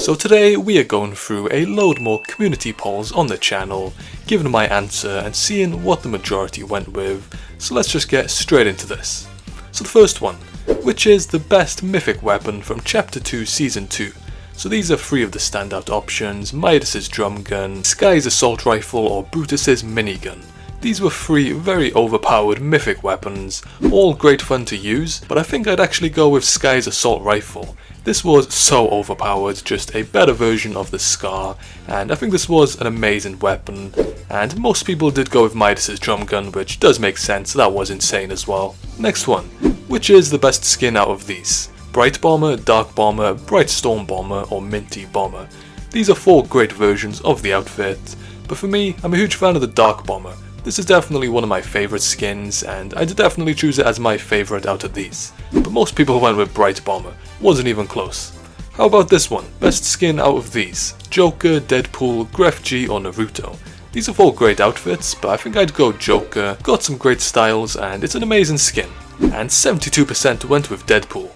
So today we are going through a load more community polls on the channel, giving my answer and seeing what the majority went with, so let's just get straight into this. So the first one, which is the best mythic weapon from Chapter 2 Season 2? So these are 3 of the standout options: Midas's drum gun, Sky's assault rifle, or Brutus's minigun. These were 3 very overpowered mythic weapons, all great fun to use, but I think I'd actually go with Sky's assault rifle. This was so overpowered, just a better version of the Scar, and I think this was an amazing weapon. And most people did go with Midas's drum gun, which does make sense, that was insane as well. Next one, which is the best skin out of these? Bright Bomber, Dark Bomber, Bright Storm Bomber, or Minty Bomber? These are 4 great versions of the outfit, but for me, I'm a huge fan of the Dark Bomber. This is definitely one of my favourite skins, and I'd definitely choose it as my favourite out of these. But most people went with Bright Bomber, wasn't even close. How about this one? Best skin out of these? Joker, Deadpool, Gref G, or Naruto? These are 4 great outfits, but I think I'd go Joker, got some great styles, and it's an amazing skin. And 72% went with Deadpool.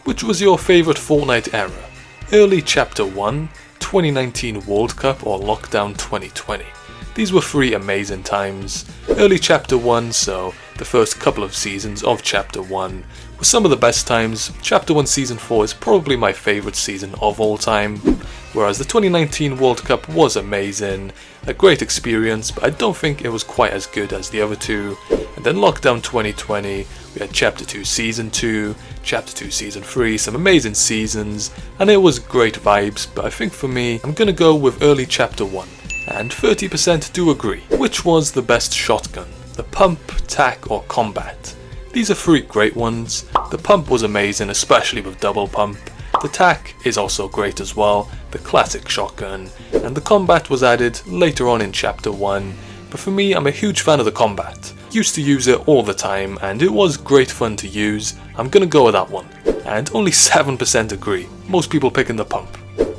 Which was your favourite Fortnite era? Early Chapter 1, 2019 World Cup, or Lockdown 2020? These were 3 amazing times. Early Chapter 1, so the first couple of seasons of Chapter 1, were some of the best times. Chapter 1 Season 4 is probably my favourite season of all time, whereas the 2019 World Cup was amazing, a great experience, but I don't think it was quite as good as the other 2. And then Lockdown 2020, we had Chapter 2 Season 2, Chapter 2 Season 3, some amazing seasons, and it was great vibes, but I think for me, I'm gonna go with early Chapter 1. And 30% do agree. Which was the best shotgun? The pump, tac, or combat? These are 3 great ones. The pump was amazing, especially with double pump. The tac is also great as well, the classic shotgun. And the combat was added later on in Chapter 1. But for me, I'm a huge fan of the combat. Used to use it all the time, and it was great fun to use. I'm gonna go with that one. And only 7% agree. Most people picking the pump.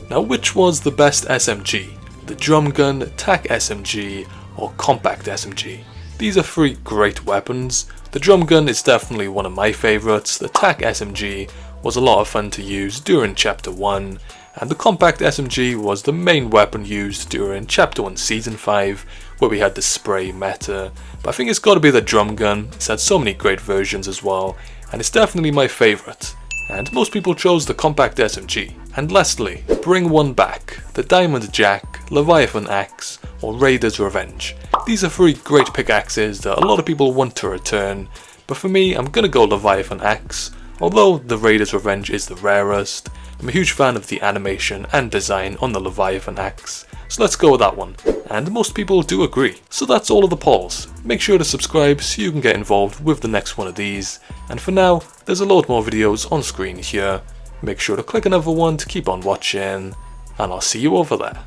Now, which was the best SMG? The drum gun, tac SMG, or compact SMG? These are 3 great weapons. The drum gun is definitely one of my favourites, the tac SMG was a lot of fun to use during Chapter 1, and the compact SMG was the main weapon used during Chapter 1 Season 5, where we had the spray meta. But I think it's gotta be the drum gun, it's had so many great versions as well, and it's definitely my favourite. And most people chose the compact SMG. And lastly, bring one back, the Diamond Jack, Leviathan Axe, or Raider's Revenge. These are 3 great pickaxes that a lot of people want to return, but for me, I'm gonna go Leviathan Axe. Although the Raider's Revenge is the rarest, I'm a huge fan of the animation and design on the Leviathan Axe, so let's go with that one. And most people do agree. So that's all of the polls. Make sure to subscribe so you can get involved with the next one of these. And for now, there's a load more videos on screen here. Make sure to click another one to keep on watching, and I'll see you over there.